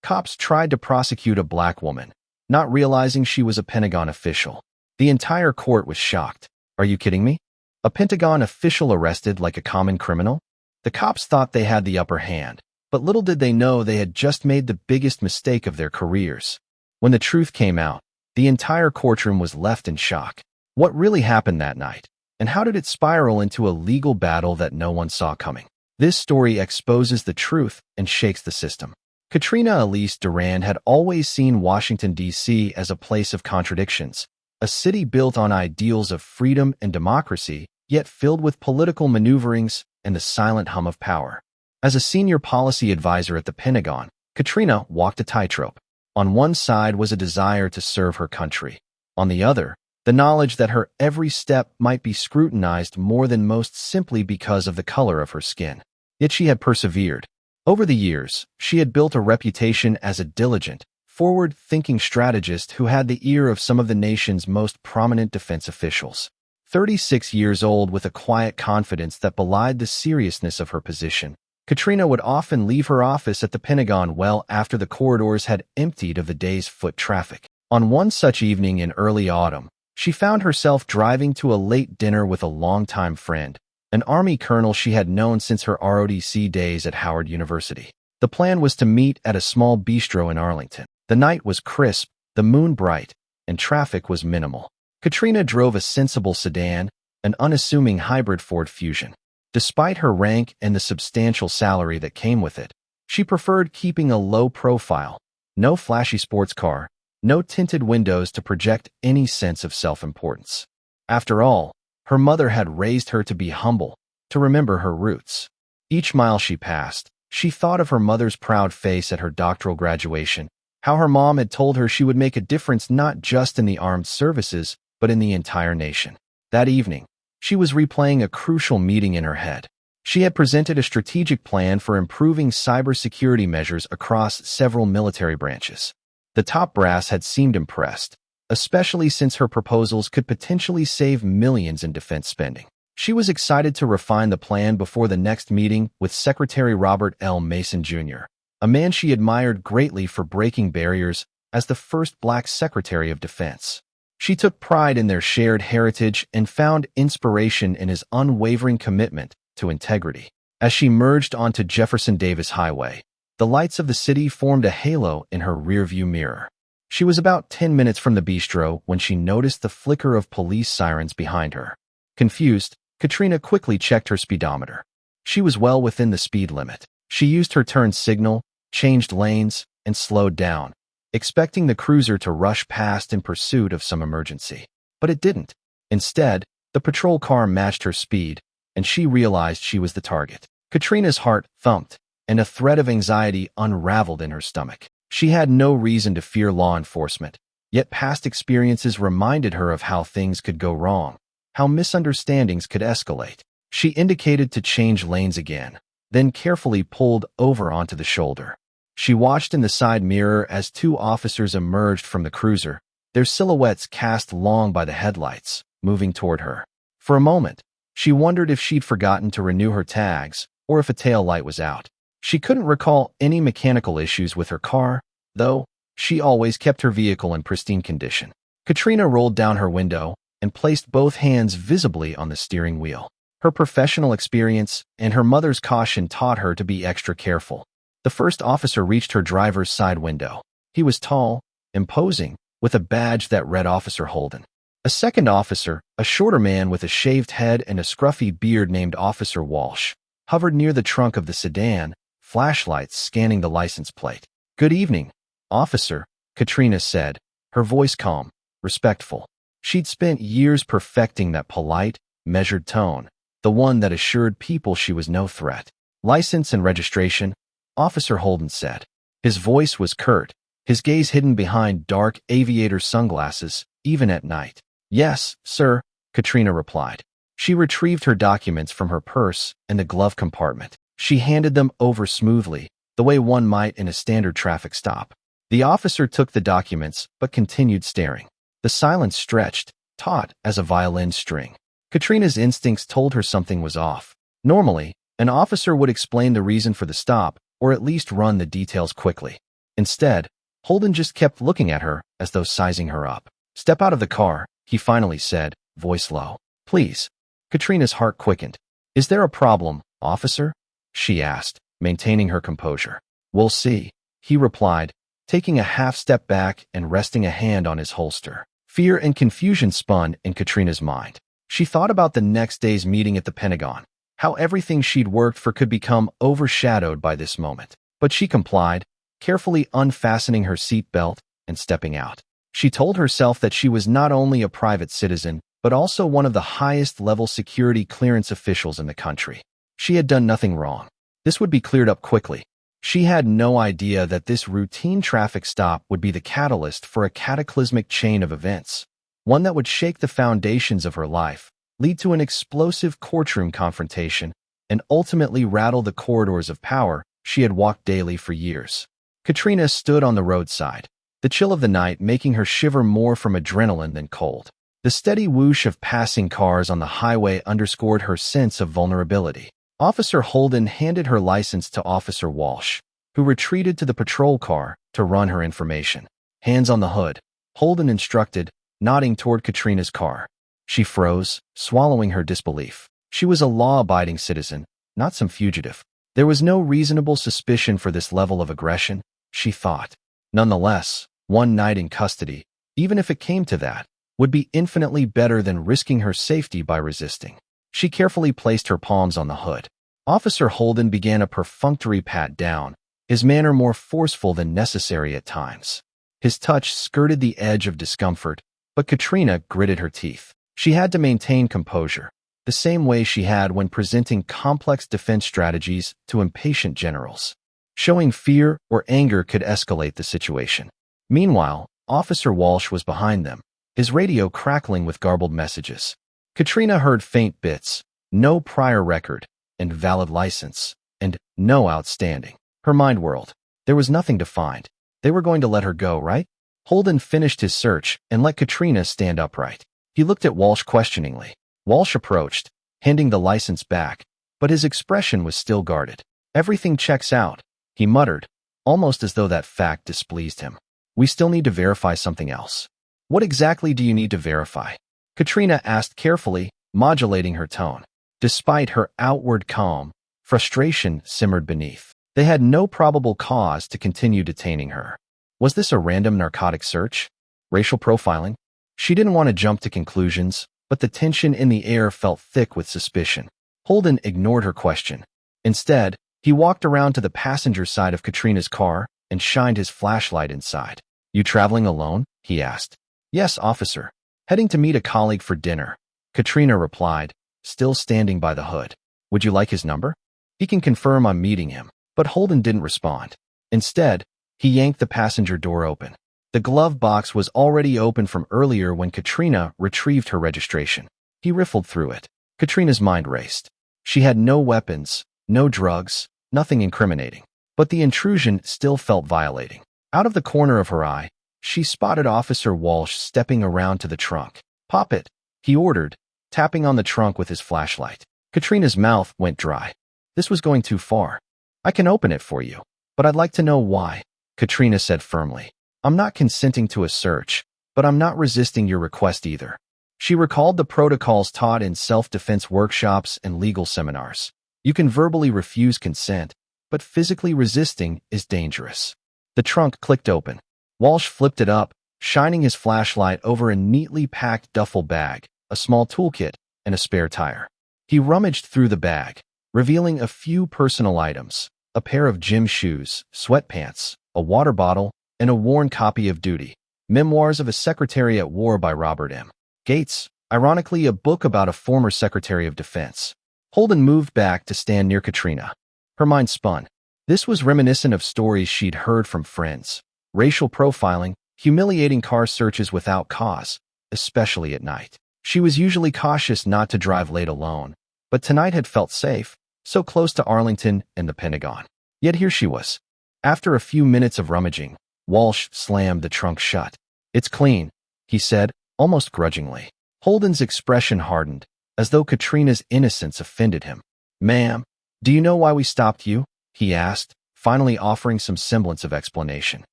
Cops tried to prosecute a black woman, not realizing she was a Pentagon official. The entire court was shocked. Are you kidding me? A Pentagon official arrested like a common criminal? The cops thought they had the upper hand, but little did they know they had just made the biggest mistake of their careers. When the truth came out, the entire courtroom was left in shock. What really happened that night? And how did it spiral into a legal battle that no one saw coming? This story exposes the truth and shakes the system. Katrina Elise Durand had always seen Washington, D.C. as a place of contradictions, a city built on ideals of freedom and democracy, yet filled with political maneuverings and the silent hum of power. As a senior policy advisor at the Pentagon, Katrina walked a tightrope. On one side was a desire to serve her country. On the other, the knowledge that her every step might be scrutinized more than most simply because of the color of her skin. Yet she had persevered. Over the years, she had built a reputation as a diligent, forward-thinking strategist who had the ear of some of the nation's most prominent defense officials. 36 years old with a quiet confidence that belied the seriousness of her position, Katrina would often leave her office at the Pentagon well after the corridors had emptied of the day's foot traffic. On one such evening in early autumn, she found herself driving to a late dinner with a longtime friend, an Army colonel she had known since her ROTC days at Howard University. The plan was to meet at a small bistro in Arlington. The night was crisp, the moon bright, and traffic was minimal. Katrina drove a sensible sedan, an unassuming hybrid Ford Fusion. Despite her rank and the substantial salary that came with it, she preferred keeping a low profile. No flashy sports car, no tinted windows to project any sense of self-importance. After all, her mother had raised her to be humble, to remember her roots. Each mile she passed, she thought of her mother's proud face at her doctoral graduation, how her mom had told her she would make a difference not just in the armed services, but in the entire nation. That evening, she was replaying a crucial meeting in her head. She had presented a strategic plan for improving cybersecurity measures across several military branches. The top brass had seemed impressed, especially since her proposals could potentially save millions in defense spending. She was excited to refine the plan before the next meeting with Secretary Robert L. Mason, Jr., a man she admired greatly for breaking barriers as the first black Secretary of Defense. She took pride in their shared heritage and found inspiration in his unwavering commitment to integrity. As she merged onto Jefferson Davis Highway, the lights of the city formed a halo in her rearview mirror. She was about 10 minutes from the bistro when she noticed the flicker of police sirens behind her. Confused, Katrina quickly checked her speedometer. She was well within the speed limit. She used her turn signal, changed lanes, and slowed down, expecting the cruiser to rush past in pursuit of some emergency. But it didn't. Instead, the patrol car matched her speed, and she realized she was the target. Katrina's heart thumped, and a thread of anxiety unraveled in her stomach. She had no reason to fear law enforcement, yet past experiences reminded her of how things could go wrong, how misunderstandings could escalate. She indicated to change lanes again, then carefully pulled over onto the shoulder. She watched in the side mirror as two officers emerged from the cruiser, their silhouettes cast long by the headlights, moving toward her. For a moment, she wondered if she'd forgotten to renew her tags or if a tail light was out. She couldn't recall any mechanical issues with her car, though she always kept her vehicle in pristine condition. Katrina rolled down her window and placed both hands visibly on the steering wheel. Her professional experience and her mother's caution taught her to be extra careful. The first officer reached her driver's side window. He was tall, imposing, with a badge that read Officer Holden. A second officer, a shorter man with a shaved head and a scruffy beard named Officer Walsh, hovered near the trunk of the sedan, flashlights scanning the license plate. "Good evening, officer," Katrina said, her voice calm, respectful. She'd spent years perfecting that polite, measured tone, the one that assured people she was no threat. "License and registration," Officer Holden said. His voice was curt, his gaze hidden behind dark aviator sunglasses, even at night. "Yes, sir," Katrina replied. She retrieved her documents from her purse in the glove compartment. She handed them over smoothly, the way one might in a standard traffic stop. The officer took the documents, but continued staring. The silence stretched, taut as a violin string. Katrina's instincts told her something was off. Normally, an officer would explain the reason for the stop, or at least run the details quickly. Instead, Holden just kept looking at her as though sizing her up. "Step out of the car," he finally said, voice low. "Please." Katrina's heart quickened. "Is there a problem, officer?" she asked, maintaining her composure. "We'll see," he replied, taking a half step back and resting a hand on his holster. Fear and confusion spun in Katrina's mind. She thought about the next day's meeting at the Pentagon, how everything she'd worked for could become overshadowed by this moment. But she complied, carefully unfastening her seatbelt and stepping out. She told herself that she was not only a private citizen, but also one of the highest-level security clearance officials in the country. She had done nothing wrong. This would be cleared up quickly. She had no idea that this routine traffic stop would be the catalyst for a cataclysmic chain of events, one that would shake the foundations of her life, lead to an explosive courtroom confrontation, and ultimately rattle the corridors of power she had walked daily for years. Katrina stood on the roadside, the chill of the night making her shiver more from adrenaline than cold. The steady whoosh of passing cars on the highway underscored her sense of vulnerability. Officer Holden handed her license to Officer Walsh, who retreated to the patrol car to run her information. "Hands on the hood," Holden instructed, nodding toward Katrina's car. She froze, swallowing her disbelief. She was a law-abiding citizen, not some fugitive. There was no reasonable suspicion for this level of aggression, she thought. Nonetheless, one night in custody, even if it came to that, would be infinitely better than risking her safety by resisting. She carefully placed her palms on the hood. Officer Holden began a perfunctory pat-down, his manner more forceful than necessary at times. His touch skirted the edge of discomfort, but Katrina gritted her teeth. She had to maintain composure, the same way she had when presenting complex defense strategies to impatient generals. Showing fear or anger could escalate the situation. Meanwhile, Officer Walsh was behind them, his radio crackling with garbled messages. Katrina heard faint bits, "no prior record," and "valid license," and "no outstanding." Her mind whirled. There was nothing to find. They were going to let her go, right? Holden finished his search and let Katrina stand upright. He looked at Walsh questioningly. Walsh approached, handing the license back, but his expression was still guarded. "Everything checks out," he muttered, almost as though that fact displeased him. "We still need to verify something else." "What exactly do you need to verify?" Katrina asked carefully, modulating her tone. Despite her outward calm, frustration simmered beneath. They had no probable cause to continue detaining her. Was this a random narcotic search? Racial profiling? She didn't want to jump to conclusions, but the tension in the air felt thick with suspicion. Holden ignored her question. Instead, he walked around to the passenger side of Katrina's car and shined his flashlight inside. "You traveling alone?" he asked. "Yes, officer. Heading to meet a colleague for dinner," Katrina replied, still standing by the hood. "Would you like his number? He can confirm I'm meeting him." But Holden didn't respond. Instead, he yanked the passenger door open. The glove box was already open from earlier when Katrina retrieved her registration. He riffled through it. Katrina's mind raced. She had no weapons, no drugs, nothing incriminating. But the intrusion still felt violating. Out of the corner of her eye, she spotted Officer Walsh stepping around to the trunk. "Pop it," he ordered, tapping on the trunk with his flashlight. Katrina's mouth went dry. This was going too far. "I can open it for you, but I'd like to know why," Katrina said firmly. "I'm not consenting to a search, but I'm not resisting your request either." She recalled the protocols taught in self-defense workshops and legal seminars. You can verbally refuse consent, but physically resisting is dangerous. The trunk clicked open. Walsh flipped it up, shining his flashlight over a neatly packed duffel bag, a small toolkit, and a spare tire. He rummaged through the bag, revealing a few personal items: a pair of gym shoes, sweatpants, a water bottle, and a worn copy of Duty, Memoirs of a Secretary at War by Robert M. Gates, ironically a book about a former Secretary of Defense. Holden moved back to stand near Katrina. Her mind spun. This was reminiscent of stories she'd heard from friends. Racial profiling, humiliating car searches without cause, especially at night. She was usually cautious not to drive late alone, but tonight had felt safe, so close to Arlington and the Pentagon. Yet here she was. After a few minutes of rummaging, Walsh slammed the trunk shut. "It's clean," he said, almost grudgingly. Holden's expression hardened, as though Katrina's innocence offended him. "Ma'am, do you know why we stopped you?" he asked, finally offering some semblance of explanation.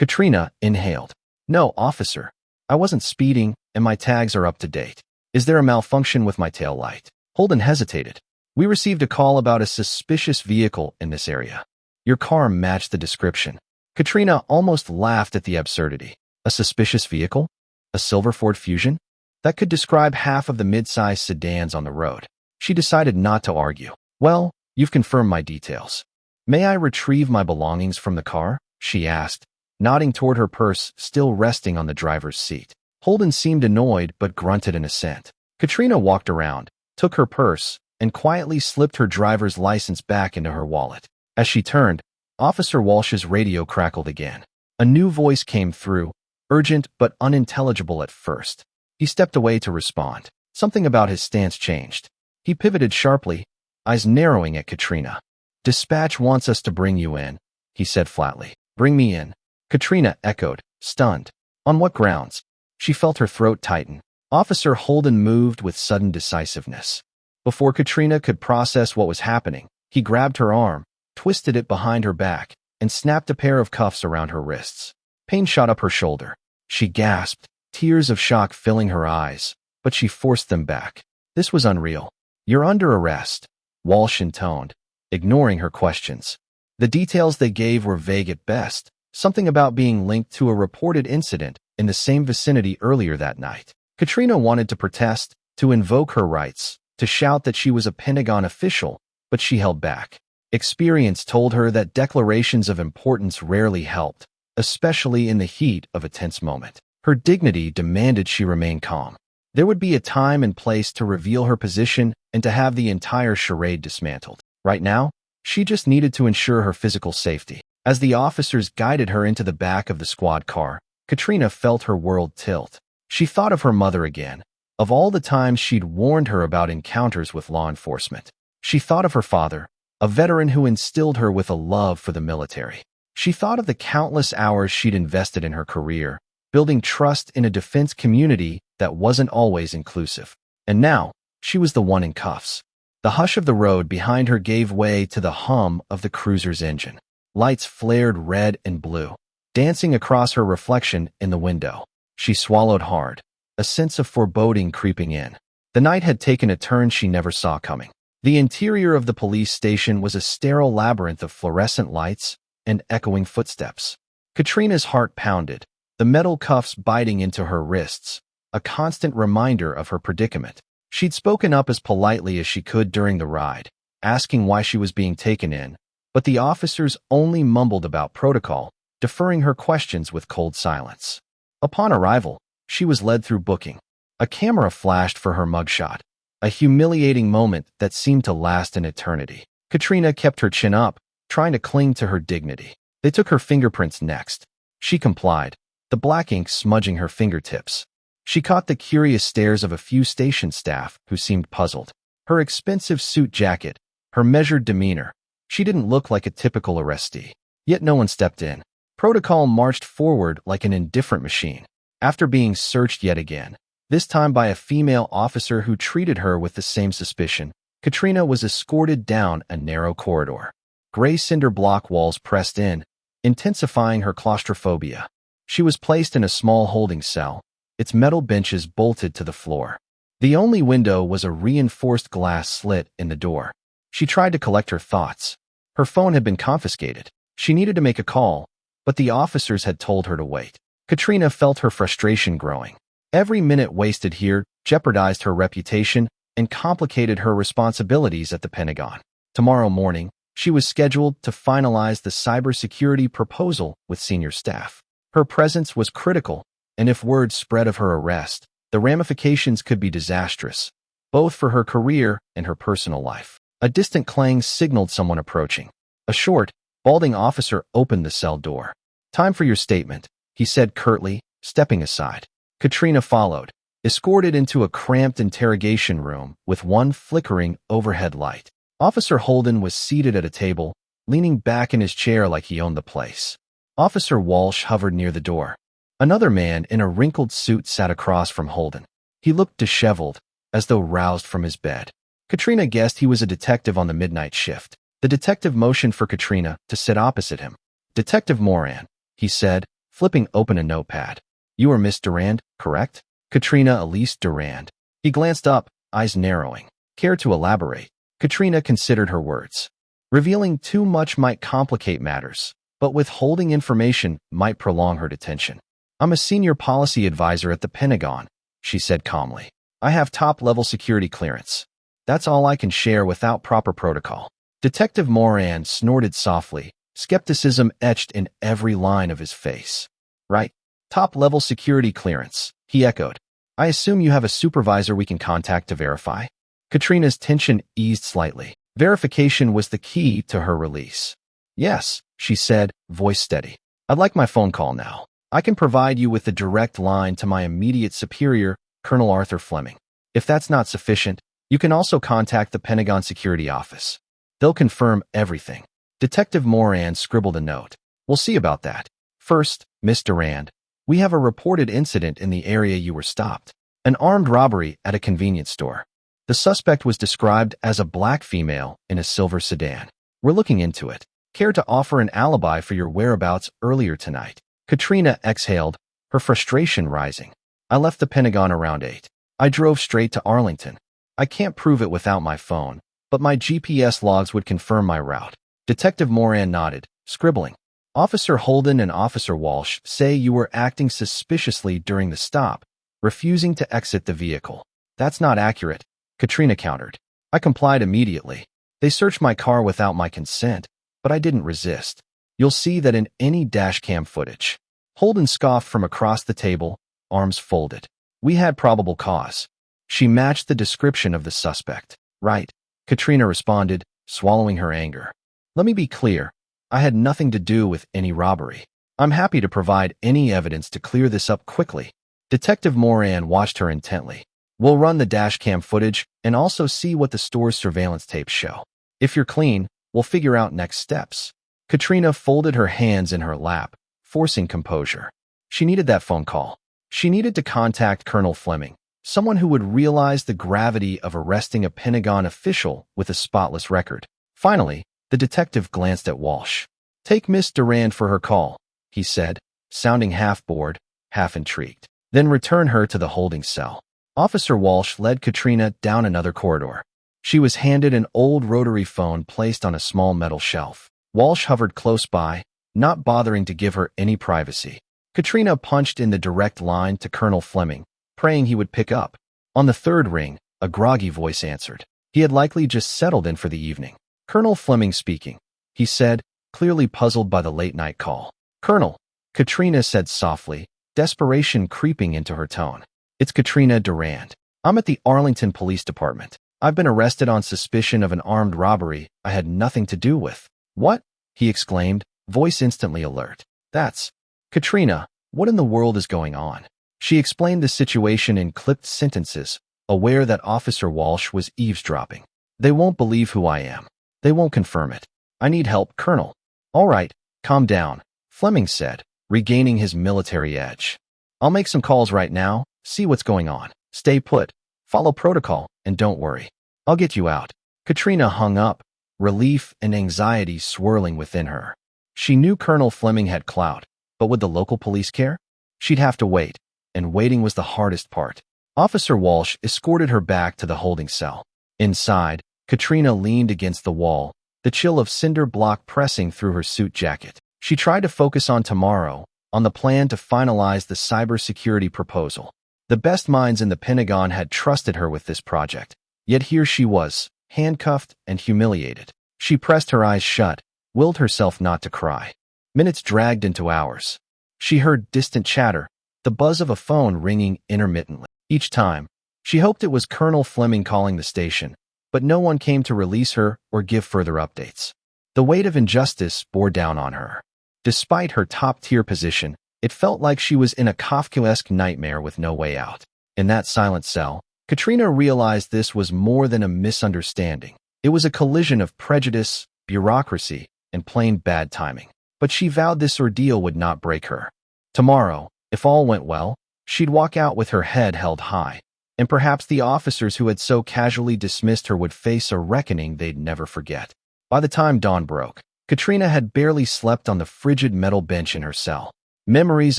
Katrina inhaled. No, officer. I wasn't speeding, and my tags are up to date. Is there a malfunction with my tail light? Holden hesitated. We received a call about a suspicious vehicle in this area. Your car matched the description. Katrina almost laughed at the absurdity. A suspicious vehicle? A silver Ford Fusion? That could describe half of the mid-sized sedans on the road. She decided not to argue. Well, you've confirmed my details. May I retrieve my belongings from the car? She asked, nodding toward her purse still resting on the driver's seat. Holden seemed annoyed but grunted in assent. Katrina walked around, took her purse, and quietly slipped her driver's license back into her wallet. As she turned, Officer Walsh's radio crackled again. A new voice came through, urgent but unintelligible at first. He stepped away to respond. Something about his stance changed. He pivoted sharply, eyes narrowing at Katrina. Dispatch wants us to bring you in, he said flatly. Bring me in. Katrina echoed, stunned. On what grounds? She felt her throat tighten. Officer Holden moved with sudden decisiveness. Before Katrina could process what was happening, he grabbed her arm, twisted it behind her back, and snapped a pair of cuffs around her wrists. Pain shot up her shoulder. She gasped, tears of shock filling her eyes, but she forced them back. This was unreal. You're under arrest, Walsh intoned, ignoring her questions. The details they gave were vague at best, something about being linked to a reported incident in the same vicinity earlier that night. Katrina wanted to protest, to invoke her rights, to shout that she was a Pentagon official, but she held back. Experience told her that declarations of importance rarely helped, especially in the heat of a tense moment. Her dignity demanded she remain calm. There would be a time and place to reveal her position and to have the entire charade dismantled. Right now, she just needed to ensure her physical safety. As the officers guided her into the back of the squad car, Katrina felt her world tilt. She thought of her mother again, of all the times she'd warned her about encounters with law enforcement. She thought of her father, a veteran who instilled her with a love for the military. She thought of the countless hours she'd invested in her career, building trust in a defense community that wasn't always inclusive. And now, she was the one in cuffs. The hush of the road behind her gave way to the hum of the cruiser's engine. Lights flared red and blue, dancing across her reflection in the window. She swallowed hard, a sense of foreboding creeping in. The night had taken a turn she never saw coming. The interior of the police station was a sterile labyrinth of fluorescent lights and echoing footsteps. Katrina's heart pounded, the metal cuffs biting into her wrists, a constant reminder of her predicament. She'd spoken up as politely as she could during the ride, asking why she was being taken in, but the officers only mumbled about protocol, deferring her questions with cold silence. Upon arrival, she was led through booking. A camera flashed for her mugshot, a humiliating moment that seemed to last an eternity. Katrina kept her chin up, trying to cling to her dignity. They took her fingerprints next. She complied, the black ink smudging her fingertips. She caught the curious stares of a few station staff who seemed puzzled. Her expensive suit jacket, her measured demeanor. She didn't look like a typical arrestee. Yet no one stepped in. Protocol marched forward like an indifferent machine. After being searched yet again, this time by a female officer who treated her with the same suspicion, Katrina was escorted down a narrow corridor. Gray cinder block walls pressed in, intensifying her claustrophobia. She was placed in a small holding cell, its metal benches bolted to the floor. The only window was a reinforced glass slit in the door. She tried to collect her thoughts. Her phone had been confiscated. She needed to make a call, but the officers had told her to wait. Katrina felt her frustration growing. Every minute wasted here jeopardized her reputation and complicated her responsibilities at the Pentagon. Tomorrow morning, she was scheduled to finalize the cybersecurity proposal with senior staff. Her presence was critical, and if word spread of her arrest, the ramifications could be disastrous, both for her career and her personal life. A distant clang signaled someone approaching. A short, balding officer opened the cell door. "Time for your statement," he said curtly, stepping aside. Katrina followed, escorted into a cramped interrogation room with one flickering overhead light. Officer Holden was seated at a table, leaning back in his chair like he owned the place. Officer Walsh hovered near the door. Another man in a wrinkled suit sat across from Holden. He looked disheveled, as though roused from his bed. Katrina guessed he was a detective on the midnight shift. The detective motioned for Katrina to sit opposite him. "Detective Moran," he said, flipping open a notepad. You are Miss Durand, correct? Katrina Elise Durand. He glanced up, eyes narrowing. Care to elaborate? Katrina considered her words. Revealing too much might complicate matters, but withholding information might prolong her detention. I'm a senior policy advisor at the Pentagon, she said calmly. I have top-level security clearance. That's all I can share without proper protocol. Detective Moran snorted softly, skepticism etched in every line of his face. Right. Top-level security clearance, he echoed. I assume you have a supervisor we can contact to verify? Katrina's tension eased slightly. Verification was the key to her release. Yes, she said, voice steady. I'd like my phone call now. I can provide you with a direct line to my immediate superior, Colonel Arthur Fleming. If that's not sufficient, you can also contact the Pentagon Security Office. They'll confirm everything. Detective Moran scribbled a note. We'll see about that. First, Miss Durand, we have a reported incident in the area you were stopped. An armed robbery at a convenience store. The suspect was described as a black female in a silver sedan. We're looking into it. Care to offer an alibi for your whereabouts earlier tonight? Katrina exhaled, her frustration rising. I left the Pentagon around 8. I drove straight to Arlington. I can't prove it without my phone, but my GPS logs would confirm my route. Detective Moran nodded, scribbling. Officer Holden and Officer Walsh say you were acting suspiciously during the stop, refusing to exit the vehicle. That's not accurate, Katrina countered. I complied immediately. They searched my car without my consent, but I didn't resist. You'll see that in any dashcam footage. Holden scoffed from across the table, arms folded. We had probable cause. She matched the description of the suspect. Right, Katrina responded, swallowing her anger. Let me be clear. I had nothing to do with any robbery. I'm happy to provide any evidence to clear this up quickly. Detective Moran watched her intently. We'll run the dashcam footage and also see what the store's surveillance tapes show. If you're clean, we'll figure out next steps. Katrina folded her hands in her lap, forcing composure. She needed that phone call. She needed to contact Colonel Fleming, someone who would realize the gravity of arresting a Pentagon official with a spotless record. Finally, the detective glanced at Walsh. Take Miss Durand for her call, he said, sounding half bored, half intrigued. Then return her to the holding cell. Officer Walsh led Katrina down another corridor. She was handed an old rotary phone placed on a small metal shelf. Walsh hovered close by, not bothering to give her any privacy. Katrina punched in the direct line to Colonel Fleming, praying he would pick up. On the third ring, a groggy voice answered. He had likely just settled in for the evening. Colonel Fleming speaking, he said, clearly puzzled by the late-night call. Colonel, Katrina said softly, desperation creeping into her tone. It's Katrina Durand. I'm at the Arlington Police Department. I've been arrested on suspicion of an armed robbery I had nothing to do with. What? He exclaimed, voice instantly alert. That's... Katrina, what in the world is going on? She explained the situation in clipped sentences, aware that Officer Walsh was eavesdropping. They won't believe who I am. They won't confirm it. I need help, Colonel. All right, calm down, Fleming said, regaining his military edge. I'll make some calls right now, see what's going on. Stay put, follow protocol, and don't worry. I'll get you out. Katrina hung up, relief and anxiety swirling within her. She knew Colonel Fleming had clout, but would the local police care? She'd have to wait, and waiting was the hardest part. Officer Walsh escorted her back to the holding cell. Inside, Katrina leaned against the wall, the chill of cinder block pressing through her suit jacket. She tried to focus on tomorrow, on the plan to finalize the cybersecurity proposal. The best minds in the Pentagon had trusted her with this project. Yet here she was, handcuffed and humiliated. She pressed her eyes shut, willed herself not to cry. Minutes dragged into hours. She heard distant chatter, the buzz of a phone ringing intermittently. Each time, she hoped it was Colonel Fleming calling the station, but no one came to release her or give further updates. The weight of injustice bore down on her. Despite her top-tier position, it felt like she was in a Kafkaesque nightmare with no way out. In that silent cell, Katrina realized this was more than a misunderstanding. It was a collision of prejudice, bureaucracy, and plain bad timing. But she vowed this ordeal would not break her. Tomorrow, if all went well, she'd walk out with her head held high, and perhaps the officers who had so casually dismissed her would face a reckoning they'd never forget. By the time dawn broke, Katrina had barely slept on the frigid metal bench in her cell. Memories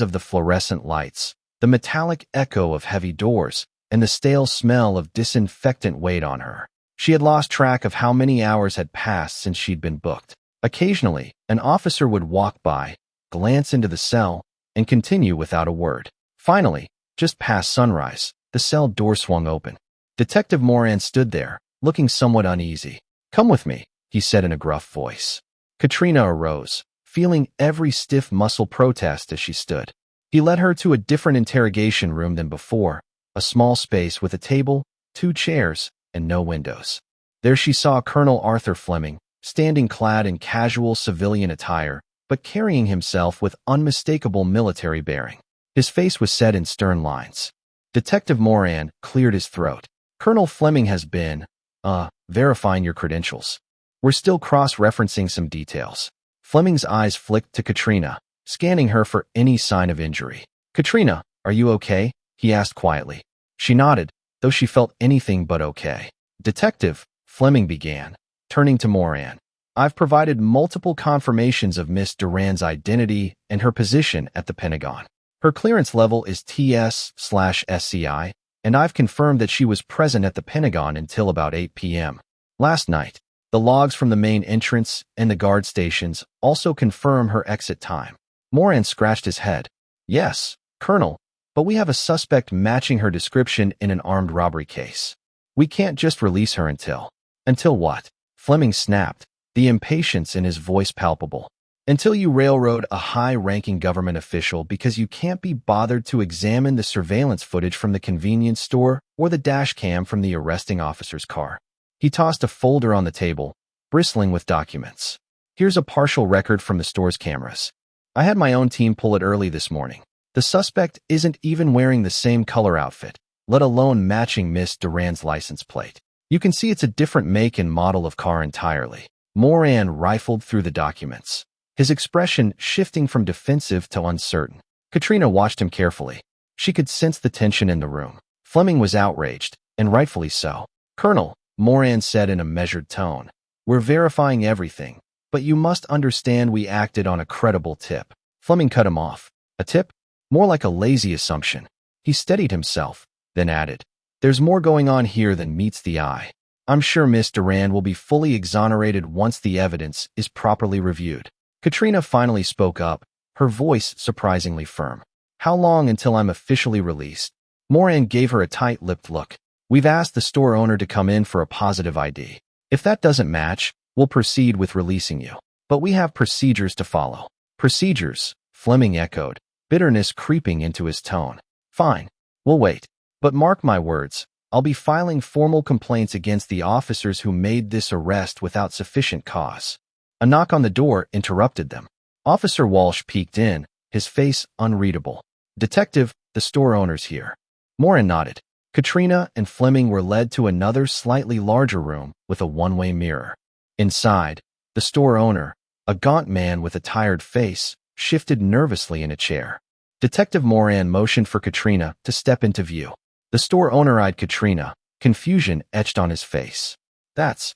of the fluorescent lights, the metallic echo of heavy doors, and the stale smell of disinfectant weighed on her. She had lost track of how many hours had passed since she'd been booked. Occasionally, an officer would walk by, glance into the cell, and continue without a word. Finally, just past sunrise, the cell door swung open. Detective Moran stood there, looking somewhat uneasy. "Come with me," he said in a gruff voice. Katrina arose, feeling every stiff muscle protest as she stood. He led her to a different interrogation room than before, a small space with a table, 2 chairs, and no windows. There she saw Colonel Arthur Fleming, standing clad in casual civilian attire, but carrying himself with unmistakable military bearing. His face was set in stern lines. Detective Moran cleared his throat. "Colonel Fleming has been, verifying your credentials. We're still cross-referencing some details." Fleming's eyes flicked to Katrina, scanning her for any sign of injury. "Katrina, are you okay?" he asked quietly. She nodded, though she felt anything but okay. "Detective," Fleming began, turning to Moran, "I've provided multiple confirmations of Miss Duran's identity and her position at the Pentagon. Her clearance level is TS/SCI, and I've confirmed that she was present at the Pentagon until about 8 p.m. last night. The logs from the main entrance and the guard stations also confirm her exit time." Moran scratched his head. "Yes, Colonel, but we have a suspect matching her description in an armed robbery case. We can't just release her until..." "Until what?" Fleming snapped, the impatience in his voice palpable. "Until you railroad a high-ranking government official because you can't be bothered to examine the surveillance footage from the convenience store or the dash cam from the arresting officer's car." He tossed a folder on the table, bristling with documents. "Here's a partial record from the store's cameras. I had my own team pull it early this morning. The suspect isn't even wearing the same color outfit, let alone matching Miss Duran's license plate. You can see it's a different make and model of car entirely." Moran rifled through the documents, his expression shifting from defensive to uncertain. Katrina watched him carefully. She could sense the tension in the room. Fleming was outraged, and rightfully so. "Colonel," Moran said in a measured tone, "we're verifying everything, but you must understand we acted on a credible tip." Fleming cut him off. "A tip? More like a lazy assumption." He steadied himself, then added, "There's more going on here than meets the eye. I'm sure Miss Duran will be fully exonerated once the evidence is properly reviewed." Katrina finally spoke up, her voice surprisingly firm. "How long until I'm officially released?" Moran gave her a tight-lipped look. "We've asked the store owner to come in for a positive ID. If that doesn't match, we'll proceed with releasing you. But we have procedures to follow." "Procedures?" Fleming echoed, bitterness creeping into his tone. "Fine, we'll wait. But mark my words, I'll be filing formal complaints against the officers who made this arrest without sufficient cause." A knock on the door interrupted them. Officer Walsh peeked in, his face unreadable. "Detective, the store owner's here." Moran nodded. Katrina and Fleming were led to another slightly larger room with a one-way mirror. Inside, the store owner, a gaunt man with a tired face, shifted nervously in a chair. Detective Moran motioned for Katrina to step into view. The store owner eyed Katrina, confusion etched on his face. That's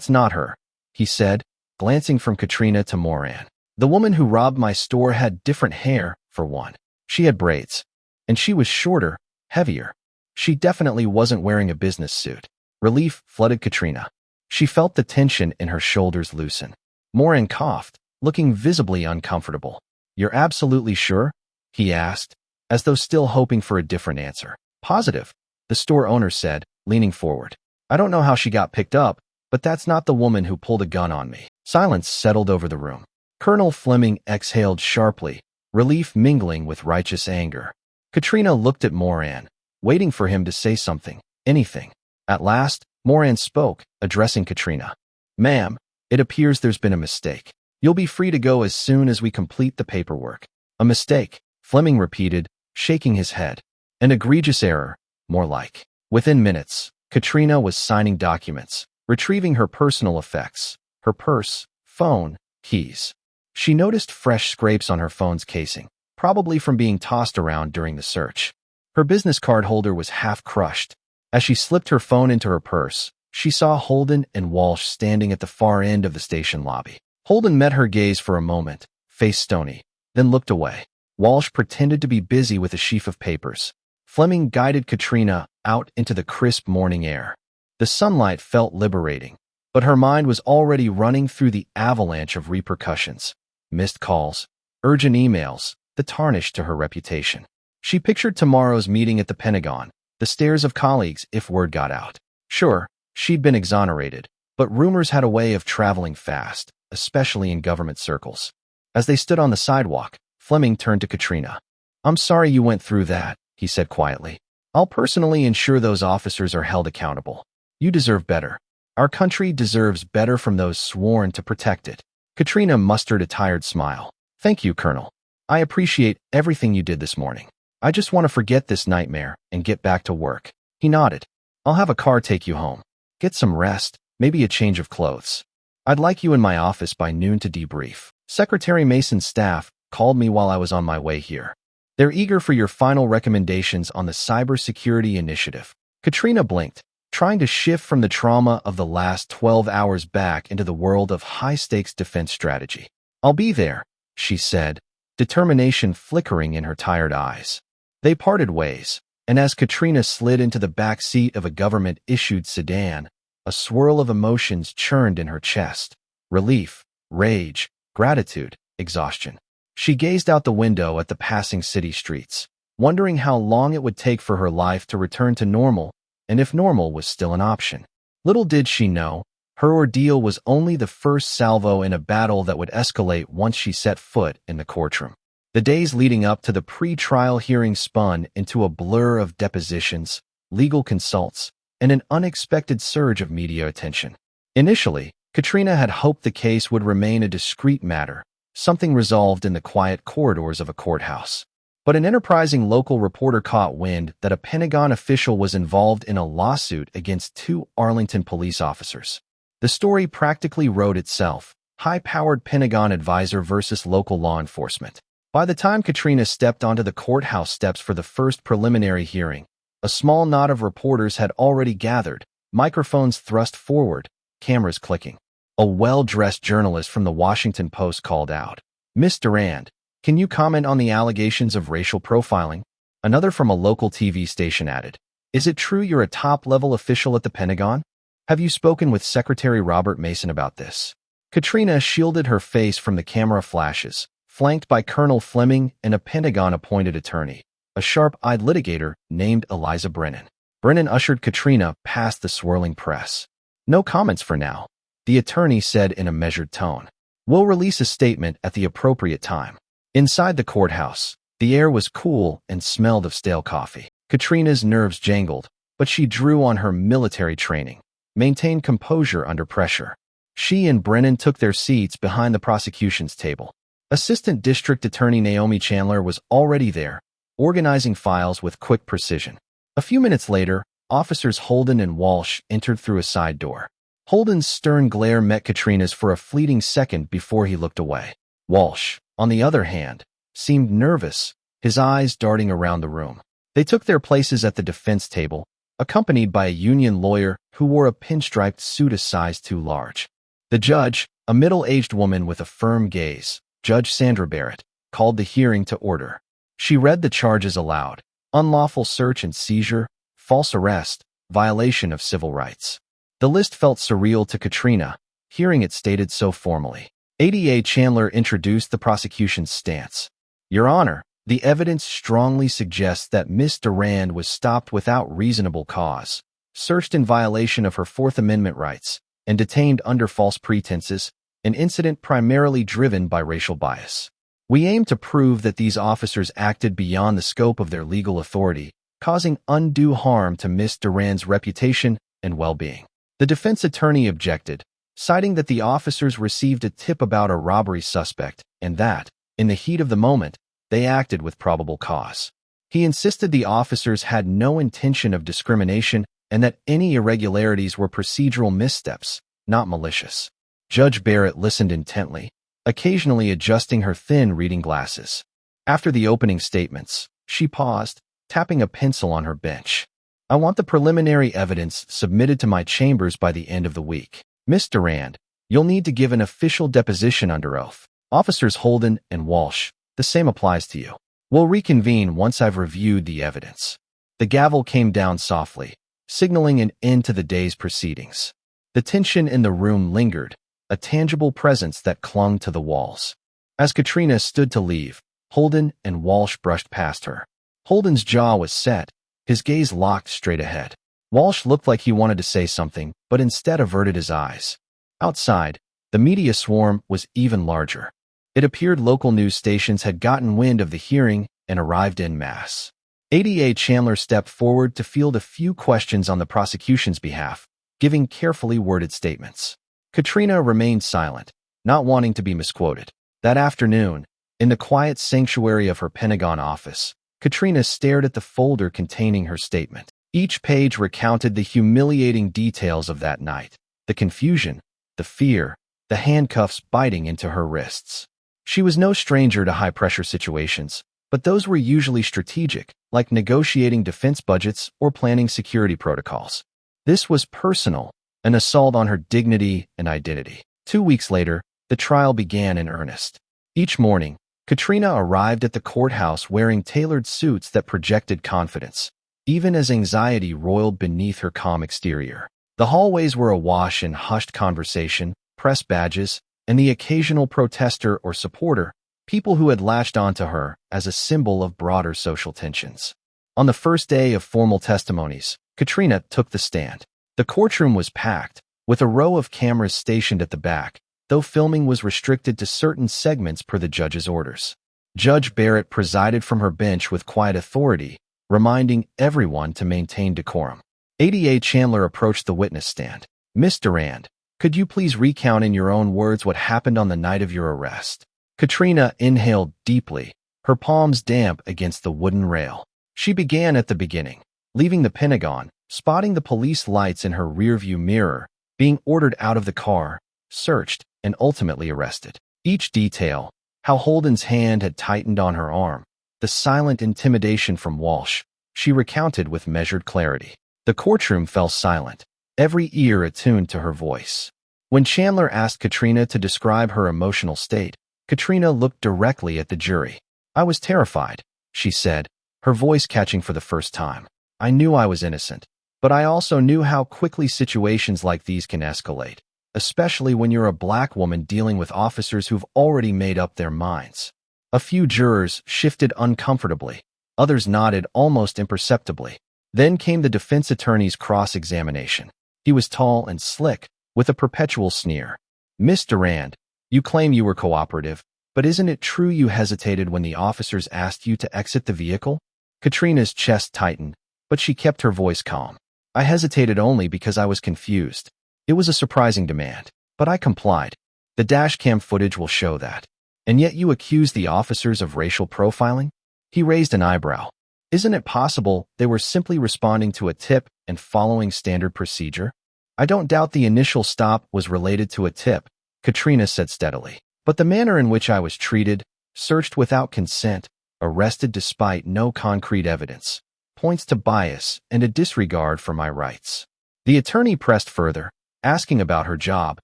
not her," he said, glancing from Katrina to Moran. "The woman who robbed my store had different hair, for one. She had braids. And she was shorter, heavier. She definitely wasn't wearing a business suit." Relief flooded Katrina. She felt the tension in her shoulders loosen. Moran coughed, looking visibly uncomfortable. "You're absolutely sure?" he asked, as though still hoping for a different answer. "Positive," the store owner said, leaning forward. "I don't know how she got picked up, but that's not the woman who pulled a gun on me." Silence settled over the room. Colonel Fleming exhaled sharply, relief mingling with righteous anger. Katrina looked at Moran, waiting for him to say something, anything. At last, Moran spoke, addressing Katrina. "Ma'am, it appears there's been a mistake. You'll be free to go as soon as we complete the paperwork." "A mistake," Fleming repeated, shaking his head. "An egregious error, more like." Within minutes, Katrina was signing documents, retrieving her personal effects, her purse, phone, keys. She noticed fresh scrapes on her phone's casing, probably from being tossed around during the search. Her business card holder was half crushed. As she slipped her phone into her purse, she saw Holden and Walsh standing at the far end of the station lobby. Holden met her gaze for a moment, face stony, then looked away. Walsh pretended to be busy with a sheaf of papers. Fleming guided Katrina out into the crisp morning air. The sunlight felt liberating, but her mind was already running through the avalanche of repercussions. Missed calls, urgent emails, the tarnish to her reputation. She pictured tomorrow's meeting at the Pentagon, the stares of colleagues if word got out. Sure, she'd been exonerated, but rumors had a way of traveling fast, especially in government circles. As they stood on the sidewalk, Fleming turned to Katrina. "I'm sorry you went through that," he said quietly. "I'll personally ensure those officers are held accountable. You deserve better. Our country deserves better from those sworn to protect it." Katrina mustered a tired smile. "Thank you, Colonel. I appreciate everything you did this morning. I just want to forget this nightmare and get back to work." He nodded. "I'll have a car take you home. Get some rest, maybe a change of clothes. I'd like you in my office by noon to debrief. Secretary Mason's staff called me while I was on my way here. They're eager for your final recommendations on the cybersecurity initiative." Katrina blinked, trying to shift from the trauma of the last 12 hours back into the world of high-stakes defense strategy. "I'll be there," she said, determination flickering in her tired eyes. They parted ways, and as Katrina slid into the back seat of a government-issued sedan, a swirl of emotions churned in her chest. Relief, rage, gratitude, exhaustion. She gazed out the window at the passing city streets, wondering how long it would take for her life to return to normal, and if normal was still an option. Little did she know, her ordeal was only the first salvo in a battle that would escalate once she set foot in the courtroom. The days leading up to the pre-trial hearing spun into a blur of depositions, legal consults, and an unexpected surge of media attention. Initially, Katrina had hoped the case would remain a discreet matter, something resolved in the quiet corridors of a courthouse. But an enterprising local reporter caught wind that a Pentagon official was involved in a lawsuit against 2 Arlington police officers. The story practically wrote itself: high-powered Pentagon advisor versus local law enforcement. By the time Katrina stepped onto the courthouse steps for the first preliminary hearing, a small knot of reporters had already gathered, microphones thrust forward, cameras clicking. A well-dressed journalist from the Washington Post called out, "Miss Durand, can you comment on the allegations of racial profiling?" Another from a local TV station added, "Is it true you're a top-level official at the Pentagon? Have you spoken with Secretary Robert Mason about this?" Katrina shielded her face from the camera flashes, flanked by Colonel Fleming and a Pentagon-appointed attorney, a sharp-eyed litigator named Eliza Brennan. Brennan ushered Katrina past the swirling press. "No comments for now," the attorney said in a measured tone. "We'll release a statement at the appropriate time." Inside the courthouse, the air was cool and smelled of stale coffee. Katrina's nerves jangled, but she drew on her military training, maintained composure under pressure. She and Brennan took their seats behind the prosecution's table. Assistant District Attorney Naomi Chandler was already there, organizing files with quick precision. A few minutes later, Officers Holden and Walsh entered through a side door. Holden's stern glare met Katrina's for a fleeting second before he looked away. Walsh, on the other hand, seemed nervous, his eyes darting around the room. They took their places at the defense table, accompanied by a union lawyer who wore a pinstriped suit a size too large. The judge, a middle-aged woman with a firm gaze, Judge Sandra Barrett, called the hearing to order. She read the charges aloud: unlawful search and seizure, false arrest, violation of civil rights. The list felt surreal to Katrina, hearing it stated so formally. ADA Chandler introduced the prosecution's stance. "Your Honor, the evidence strongly suggests that Miss Durand was stopped without reasonable cause, searched in violation of her Fourth Amendment rights, and detained under false pretenses, an incident primarily driven by racial bias. We aim to prove that these officers acted beyond the scope of their legal authority, causing undue harm to Miss Durand's reputation and well-being." The defense attorney objected, citing that the officers received a tip about a robbery suspect and that, in the heat of the moment, they acted with probable cause. He insisted the officers had no intention of discrimination and that any irregularities were procedural missteps, not malicious. Judge Barrett listened intently, occasionally adjusting her thin reading glasses. After the opening statements, she paused, tapping a pencil on her bench. "I want the preliminary evidence submitted to my chambers by the end of the week. Miss Durand, you'll need to give an official deposition under oath. Officers Holden and Walsh, the same applies to you." We'll reconvene once I've reviewed the evidence. The gavel came down softly, signaling an end to the day's proceedings. The tension in the room lingered, a tangible presence that clung to the walls. As Katrina stood to leave, Holden and Walsh brushed past her. Holden's jaw was set, his gaze locked straight ahead. Walsh looked like he wanted to say something, but instead averted his eyes. Outside, the media swarm was even larger. It appeared local news stations had gotten wind of the hearing and arrived en masse. ADA Chandler stepped forward to field a few questions on the prosecution's behalf, giving carefully worded statements. Katrina remained silent, not wanting to be misquoted. That afternoon, in the quiet sanctuary of her Pentagon office, Katrina stared at the folder containing her statement. Each page recounted the humiliating details of that night, the confusion, the fear, the handcuffs biting into her wrists. She was no stranger to high-pressure situations, but those were usually strategic, like negotiating defense budgets or planning security protocols. This was personal, an assault on her dignity and identity. 2 weeks later, the trial began in earnest. Each morning, Katrina arrived at the courthouse wearing tailored suits that projected confidence, even as anxiety roiled beneath her calm exterior. The hallways were awash in hushed conversation, press badges, and the occasional protester or supporter, people who had latched onto her as a symbol of broader social tensions. On the first day of formal testimonies, Katrina took the stand. The courtroom was packed, with a row of cameras stationed at the back, though filming was restricted to certain segments per the judge's orders. Judge Barrett presided from her bench with quiet authority, reminding everyone to maintain decorum. ADA Chandler approached the witness stand. "Miss Durand, could you please recount in your own words what happened on the night of your arrest?" Katrina inhaled deeply, her palms damp against the wooden rail. She began at the beginning, leaving the Pentagon, spotting the police lights in her rearview mirror, being ordered out of the car, searched, and ultimately arrested. Each detail, how Holden's hand had tightened on her arm, the silent intimidation from Walsh, she recounted with measured clarity. The courtroom fell silent, every ear attuned to her voice. When Chandler asked Katrina to describe her emotional state, Katrina looked directly at the jury. "I was terrified," she said, her voice catching for the first time. "I knew I was innocent, but I also knew how quickly situations like these can escalate, especially when you're a black woman dealing with officers who've already made up their minds." A few jurors shifted uncomfortably, others nodded almost imperceptibly. Then came the defense attorney's cross-examination. He was tall and slick, with a perpetual sneer. "Miss Durand, you claim you were cooperative, but isn't it true you hesitated when the officers asked you to exit the vehicle?" Katrina's chest tightened, but she kept her voice calm. "I hesitated only because I was confused. It was a surprising demand, but I complied. The dashcam footage will show that. And yet you accuse the officers of racial profiling?" He raised an eyebrow. "Isn't it possible they were simply responding to a tip and following standard procedure?" "I don't doubt the initial stop was related to a tip," Katrina said steadily. "But the manner in which I was treated, searched without consent, arrested despite no concrete evidence, points to bias and a disregard for my rights." The attorney pressed further, asking about her job,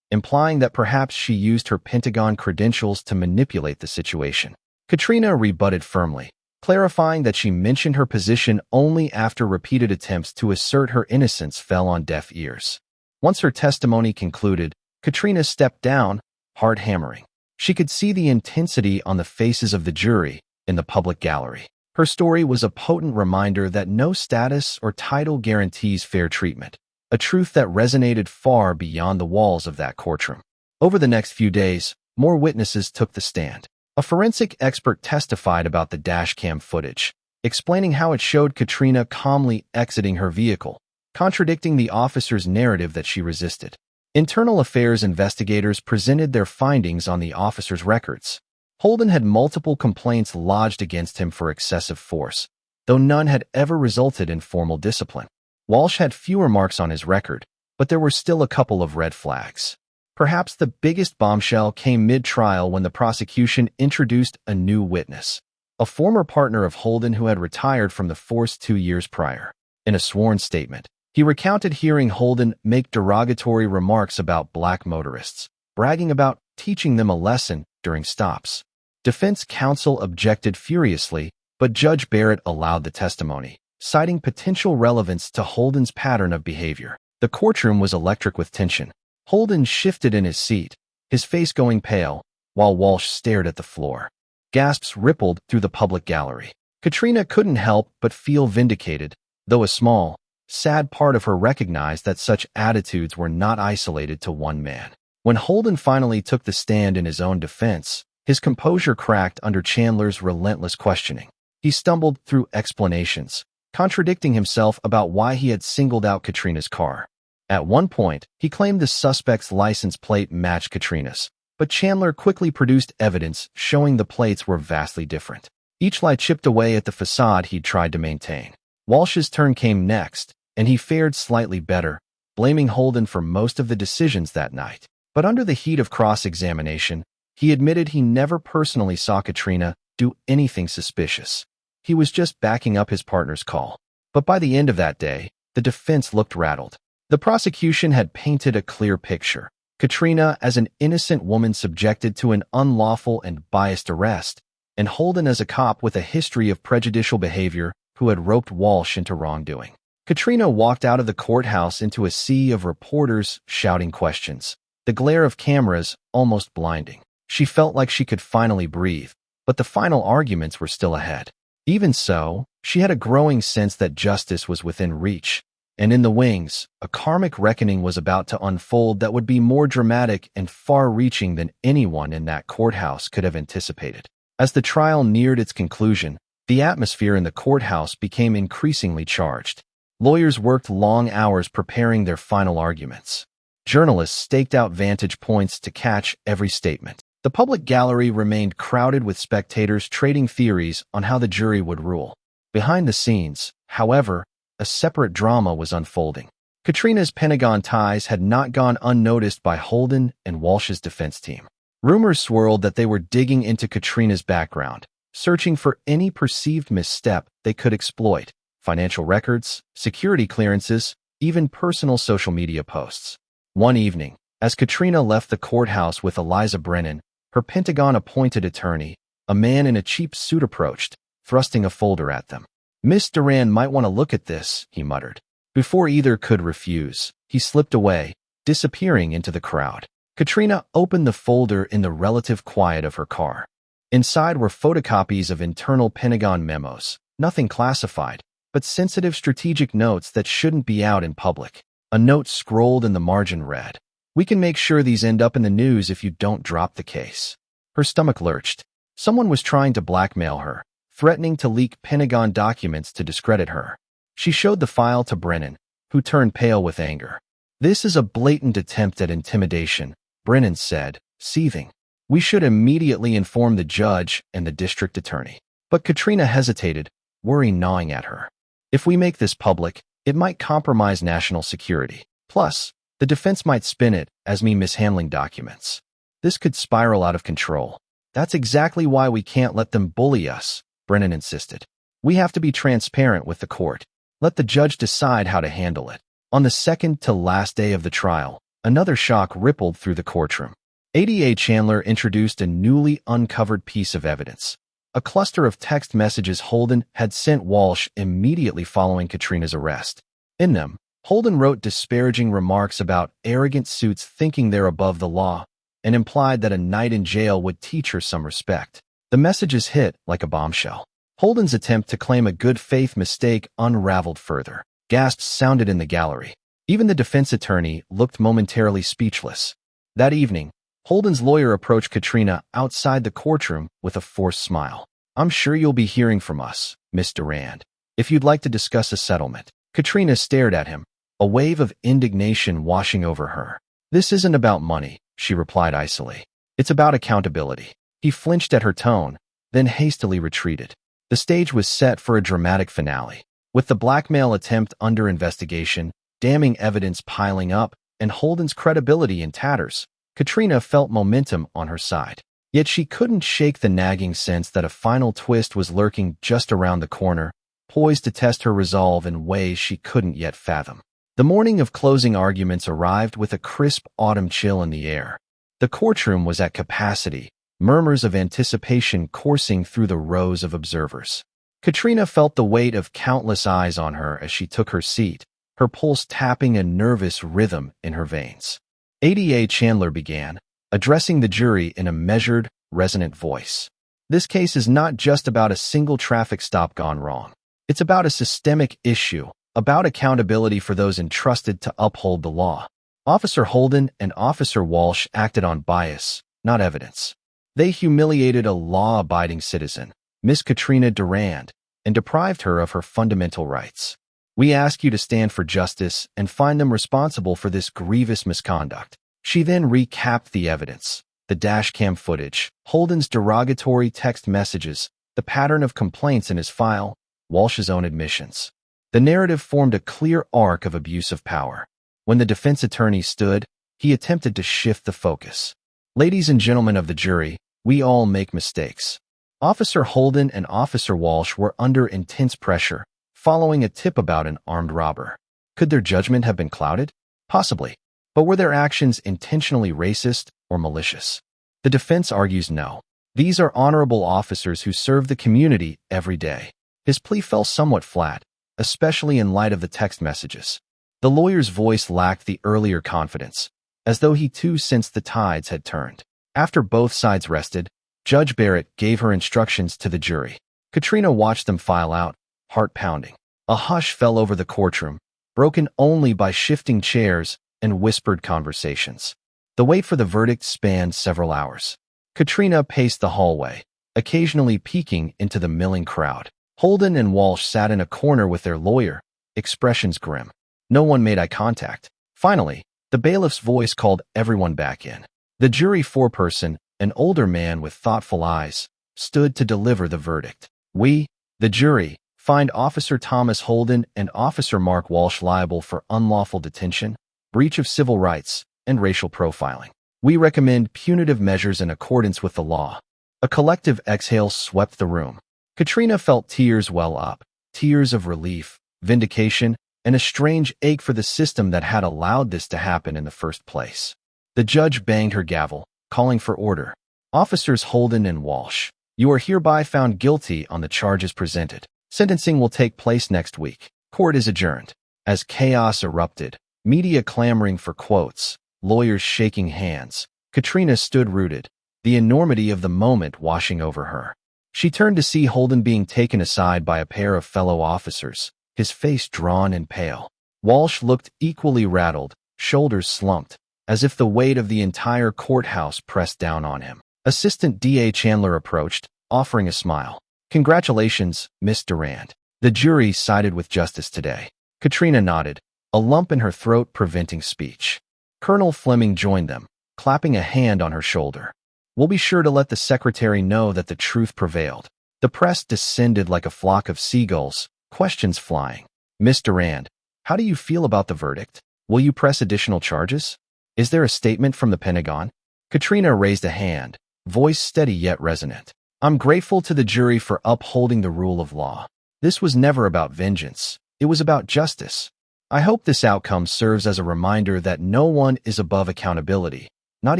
implying that perhaps she used her Pentagon credentials to manipulate the situation. Katrina rebutted firmly, clarifying that she mentioned her position only after repeated attempts to assert her innocence fell on deaf ears. Once her testimony concluded, Katrina stepped down, heart hammering. She could see the intensity on the faces of the jury in the public gallery. Her story was a potent reminder that no status or title guarantees fair treatment, a truth that resonated far beyond the walls of that courtroom. Over the next few days, more witnesses took the stand. A forensic expert testified about the dashcam footage, explaining how it showed Katrina calmly exiting her vehicle, contradicting the officer's narrative that she resisted. Internal affairs investigators presented their findings on the officer's records. Holden had multiple complaints lodged against him for excessive force, though none had ever resulted in formal discipline. Walsh had fewer marks on his record, but there were still a couple of red flags. Perhaps the biggest bombshell came mid-trial when the prosecution introduced a new witness, a former partner of Holden who had retired from the force 2 years prior. In a sworn statement, he recounted hearing Holden make derogatory remarks about black motorists, bragging about teaching them a lesson during stops. Defense counsel objected furiously, but Judge Barrett allowed the testimony, citing potential relevance to Holden's pattern of behavior. The courtroom was electric with tension. Holden shifted in his seat, his face going pale, while Walsh stared at the floor. Gasps rippled through the public gallery. Katrina couldn't help but feel vindicated, though a small, sad part of her recognized that such attitudes were not isolated to one man. When Holden finally took the stand in his own defense, his composure cracked under Chandler's relentless questioning. He stumbled through explanations, contradicting himself about why he had singled out Katrina's car. At one point, he claimed the suspect's license plate matched Katrina's, but Chandler quickly produced evidence showing the plates were vastly different. Each lie chipped away at the facade he'd tried to maintain. Walsh's turn came next, and he fared slightly better, blaming Holden for most of the decisions that night. But under the heat of cross-examination, he admitted he never personally saw Katrina do anything suspicious. He was just backing up his partner's call. But by the end of that day, the defense looked rattled. The prosecution had painted a clear picture. Katrina as an innocent woman subjected to an unlawful and biased arrest, and Holden as a cop with a history of prejudicial behavior who had roped Walsh into wrongdoing. Katrina walked out of the courthouse into a sea of reporters shouting questions, the glare of cameras almost blinding. She felt like she could finally breathe, but the final arguments were still ahead. Even so, she had a growing sense that justice was within reach, and in the wings, a karmic reckoning was about to unfold that would be more dramatic and far-reaching than anyone in that courthouse could have anticipated. As the trial neared its conclusion, the atmosphere in the courthouse became increasingly charged. Lawyers worked long hours preparing their final arguments. Journalists staked out vantage points to catch every statement. The public gallery remained crowded with spectators trading theories on how the jury would rule. Behind the scenes, however, a separate drama was unfolding. Katrina's Pentagon ties had not gone unnoticed by Holden and Walsh's defense team. Rumors swirled that they were digging into Katrina's background, searching for any perceived misstep they could exploit: financial records, security clearances, even personal social media posts. One evening, as Katrina left the courthouse with Eliza Brennan, her Pentagon-appointed attorney, a man in a cheap suit approached, thrusting a folder at them. "Miss Duran might want to look at this," he muttered. Before either could refuse, he slipped away, disappearing into the crowd. Katrina opened the folder in the relative quiet of her car. Inside were photocopies of internal Pentagon memos, nothing classified, but sensitive strategic notes that shouldn't be out in public. A note scrolled in the margin read, "We can make sure these end up in the news if you don't drop the case." Her stomach lurched. Someone was trying to blackmail her, threatening to leak Pentagon documents to discredit her. She showed the file to Brennan, who turned pale with anger. "This is a blatant attempt at intimidation," Brennan said, seething. "We should immediately inform the judge and the district attorney." But Katrina hesitated, worry gnawing at her. "If we make this public, it might compromise national security. Plus, the defense might spin it as me mishandling documents. This could spiral out of control." "That's exactly why we can't let them bully us," Brennan insisted. "We have to be transparent with the court. Let the judge decide how to handle it." On the second to last day of the trial, another shock rippled through the courtroom. ADA Chandler introduced a newly uncovered piece of evidence. A cluster of text messages Holden had sent Walsh immediately following Katrina's arrest. In them, Holden wrote disparaging remarks about arrogant suits thinking they're above the law, and implied that a night in jail would teach her some respect. The messages hit like a bombshell. Holden's attempt to claim a good-faith mistake unraveled further. Gasps sounded in the gallery. Even the defense attorney looked momentarily speechless. That evening, Holden's lawyer approached Katrina outside the courtroom with a forced smile. "I'm sure you'll be hearing from us, Miss Durand, if you'd like to discuss a settlement." Katrina stared at him, a wave of indignation washing over her. "This isn't about money," she replied icily. "It's about accountability." He flinched at her tone, then hastily retreated. The stage was set for a dramatic finale. With the blackmail attempt under investigation, damning evidence piling up, and Holden's credibility in tatters, Katrina felt momentum on her side. Yet she couldn't shake the nagging sense that a final twist was lurking just around the corner, poised to test her resolve in ways she couldn't yet fathom. The morning of closing arguments arrived with a crisp autumn chill in the air. The courtroom was at capacity, murmurs of anticipation coursing through the rows of observers. Katrina felt the weight of countless eyes on her as she took her seat, her pulse tapping a nervous rhythm in her veins. ADA Chandler began, addressing the jury in a measured, resonant voice. This case is not just about a single traffic stop gone wrong. It's about a systemic issue, about accountability for those entrusted to uphold the law. Officer Holden and Officer Walsh acted on bias, not evidence. They humiliated a law-abiding citizen, Miss Katrina Durand, and deprived her of her fundamental rights. We ask you to stand for justice and find them responsible for this grievous misconduct. She then recapped the evidence, the dashcam footage, Holden's derogatory text messages, the pattern of complaints in his file, Walsh's own admissions. The narrative formed a clear arc of abuse of power. When the defense attorney stood, he attempted to shift the focus. Ladies and gentlemen of the jury, we all make mistakes. Officer Holden and Officer Walsh were under intense pressure, following a tip about an armed robber. Could their judgment have been clouded? Possibly. But were their actions intentionally racist or malicious? The defense argues no. These are honorable officers who serve the community every day. His plea fell somewhat flat, especially in light of the text messages. The lawyer's voice lacked the earlier confidence, as though he too sensed the tides had turned. After both sides rested, Judge Barrett gave her instructions to the jury. Katrina watched them file out, heart pounding. A hush fell over the courtroom, broken only by shifting chairs and whispered conversations. The wait for the verdict spanned several hours. Katrina paced the hallway, occasionally peeking into the milling crowd. Holden and Walsh sat in a corner with their lawyer, expressions grim. No one made eye contact. Finally, the bailiff's voice called everyone back in. The jury foreperson, an older man with thoughtful eyes, stood to deliver the verdict. We, the jury, find Officer Thomas Holden and Officer Mark Walsh liable for unlawful detention, breach of civil rights, and racial profiling. We recommend punitive measures in accordance with the law. A collective exhale swept the room. Katrina felt tears well up, tears of relief, vindication, and a strange ache for the system that had allowed this to happen in the first place. The judge banged her gavel, calling for order. Officers Holden and Walsh, you are hereby found guilty on the charges presented. Sentencing will take place next week. Court is adjourned. As chaos erupted, media clamoring for quotes, lawyers shaking hands, Katrina stood rooted, the enormity of the moment washing over her. She turned to see Holden being taken aside by a pair of fellow officers, his face drawn and pale. Walsh looked equally rattled, shoulders slumped, as if the weight of the entire courthouse pressed down on him. Assistant DA Chandler approached, offering a smile. Congratulations, Miss Durand. The jury sided with justice today. Katrina nodded, a lump in her throat preventing speech. Colonel Fleming joined them, clapping a hand on her shoulder. We'll be sure to let the secretary know that the truth prevailed. The press descended like a flock of seagulls, questions flying. Miss Durand, how do you feel about the verdict? Will you press additional charges? Is there a statement from the Pentagon? Katrina raised a hand, voice steady yet resonant. I'm grateful to the jury for upholding the rule of law. This was never about vengeance. It was about justice. I hope this outcome serves as a reminder that no one is above accountability, not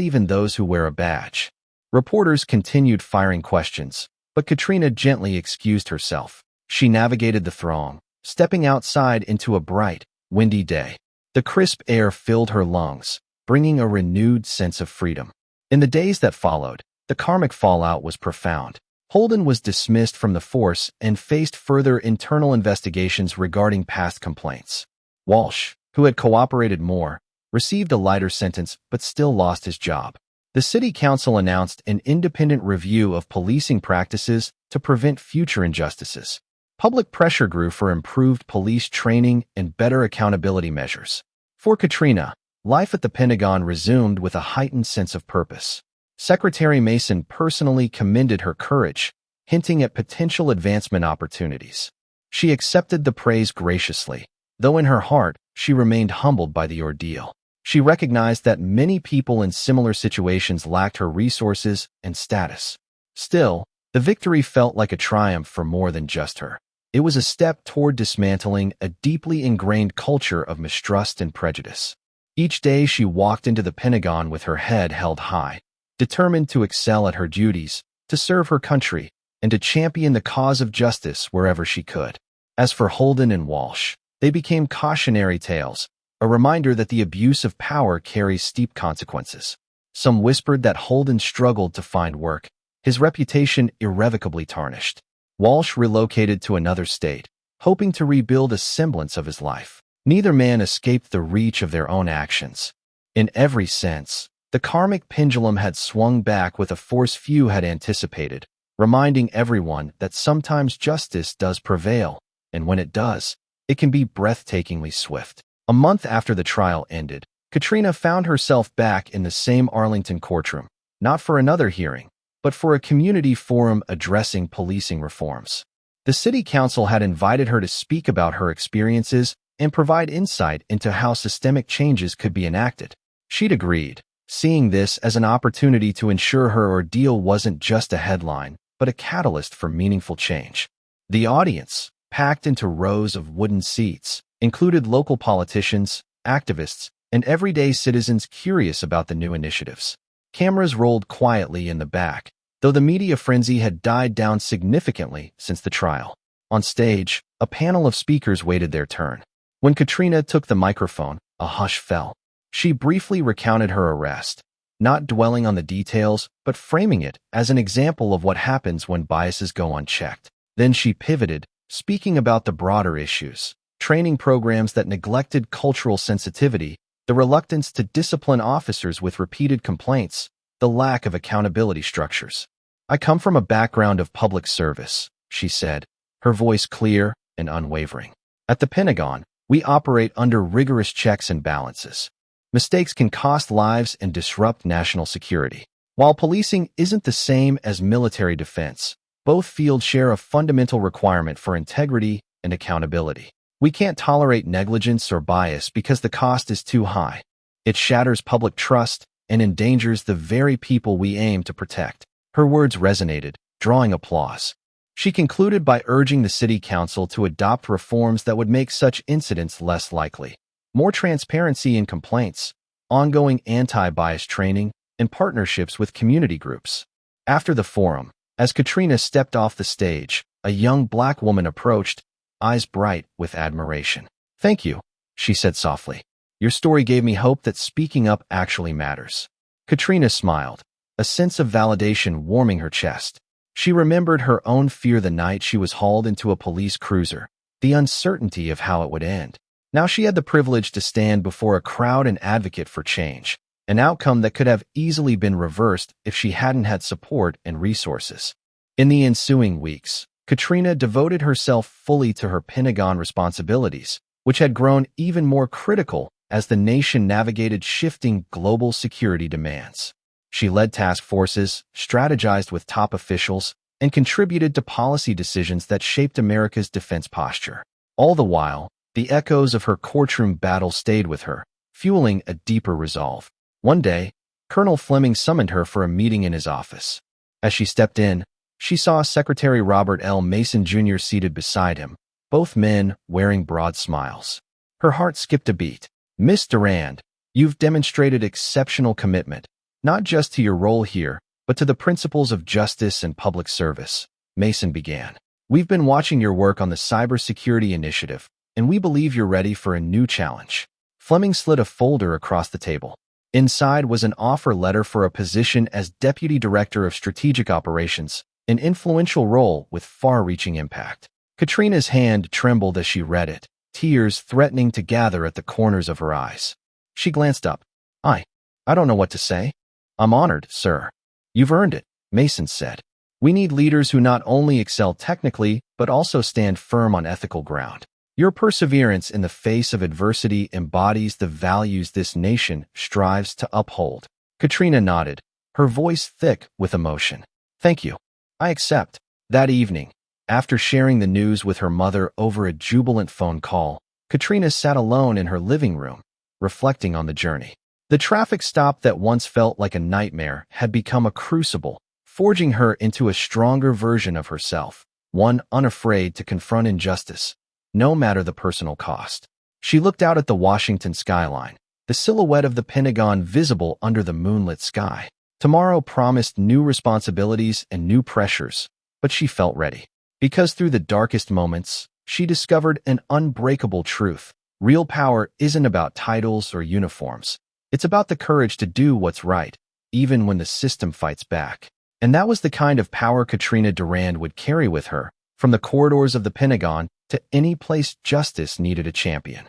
even those who wear a badge. Reporters continued firing questions, but Katrina gently excused herself. She navigated the throng, stepping outside into a bright, windy day. The crisp air filled her lungs, bringing a renewed sense of freedom. In the days that followed, the karmic fallout was profound. Holden was dismissed from the force and faced further internal investigations regarding past complaints. Walsh, who had cooperated more, received a lighter sentence but still lost his job. The city council announced an independent review of policing practices to prevent future injustices. Public pressure grew for improved police training and better accountability measures. For Katrina, life at the Pentagon resumed with a heightened sense of purpose. Secretary Mason personally commended her courage, hinting at potential advancement opportunities. She accepted the praise graciously, though in her heart she remained humbled by the ordeal. She recognized that many people in similar situations lacked her resources and status. Still, the victory felt like a triumph for more than just her. It was a step toward dismantling a deeply ingrained culture of mistrust and prejudice. Each day she walked into the Pentagon with her head held high, determined to excel at her duties, to serve her country, and to champion the cause of justice wherever she could. As for Holden and Walsh, they became cautionary tales, a reminder that the abuse of power carries steep consequences. Some whispered that Holden struggled to find work, his reputation irrevocably tarnished. Walsh relocated to another state, hoping to rebuild a semblance of his life. Neither man escaped the reach of their own actions. In every sense, the karmic pendulum had swung back with a force few had anticipated, reminding everyone that sometimes justice does prevail, and when it does, it can be breathtakingly swift. A month after the trial ended, Katrina found herself back in the same Arlington courtroom, not for another hearing, but for a community forum addressing policing reforms. The city council had invited her to speak about her experiences and provide insight into how systemic changes could be enacted. She'd agreed, seeing this as an opportunity to ensure her ordeal wasn't just a headline, but a catalyst for meaningful change. The audience, packed into rows of wooden seats, included local politicians, activists, and everyday citizens curious about the new initiatives. Cameras rolled quietly in the back, though the media frenzy had died down significantly since the trial. On stage, a panel of speakers waited their turn. When Katrina took the microphone, a hush fell. She briefly recounted her arrest, not dwelling on the details, but framing it as an example of what happens when biases go unchecked. Then she pivoted, speaking about the broader issues: training programs that neglected cultural sensitivity, the reluctance to discipline officers with repeated complaints, the lack of accountability structures. "I come from a background of public service," she said, her voice clear and unwavering. "At the Pentagon, we operate under rigorous checks and balances. Mistakes can cost lives and disrupt national security. While policing isn't the same as military defense, both fields share a fundamental requirement for integrity and accountability. We can't tolerate negligence or bias because the cost is too high. It shatters public trust and endangers the very people we aim to protect." Her words resonated, drawing applause. She concluded by urging the city council to adopt reforms that would make such incidents less likely. More transparency in complaints, ongoing anti-bias training, and partnerships with community groups. After the forum, as Katrina stepped off the stage, a young black woman approached, eyes bright with admiration. "Thank you," she said softly. "Your story gave me hope that speaking up actually matters." Katrina smiled, a sense of validation warming her chest. She remembered her own fear the night she was hauled into a police cruiser, the uncertainty of how it would end. Now she had the privilege to stand before a crowd and advocate for change, an outcome that could have easily been reversed if she hadn't had support and resources. In the ensuing weeks, Katrina devoted herself fully to her Pentagon responsibilities, which had grown even more critical as the nation navigated shifting global security demands. She led task forces, strategized with top officials, and contributed to policy decisions that shaped America's defense posture. All the while, the echoes of her courtroom battle stayed with her, fueling a deeper resolve. One day, Colonel Fleming summoned her for a meeting in his office. As she stepped in, she saw Secretary Robert L. Mason Jr. seated beside him, both men wearing broad smiles. Her heart skipped a beat. "Miss Durand, you've demonstrated exceptional commitment, not just to your role here, but to the principles of justice and public service," Mason began. "We've been watching your work on the cybersecurity initiative, and we believe you're ready for a new challenge." Fleming slid a folder across the table. Inside was an offer letter for a position as Deputy Director of Strategic Operations, an influential role with far-reaching impact. Katrina's hand trembled as she read it, tears threatening to gather at the corners of her eyes. She glanced up. I don't know what to say." "I'm honored, sir. You've earned it," Mason said. "We need leaders who not only excel technically, but also stand firm on ethical ground. Your perseverance in the face of adversity embodies the values this nation strives to uphold." Katrina nodded, her voice thick with emotion. "Thank you. I accept." That evening, after sharing the news with her mother over a jubilant phone call, Katrina sat alone in her living room, reflecting on the journey. The traffic stop that once felt like a nightmare had become a crucible, forging her into a stronger version of herself, one unafraid to confront injustice, no matter the personal cost. She looked out at the Washington skyline, the silhouette of the Pentagon visible under the moonlit sky. Tomorrow promised new responsibilities and new pressures, but she felt ready. Because through the darkest moments, she discovered an unbreakable truth. Real power isn't about titles or uniforms. It's about the courage to do what's right, even when the system fights back. And that was the kind of power Katrina Durand would carry with her, from the corridors of the Pentagon to any place justice needed a champion.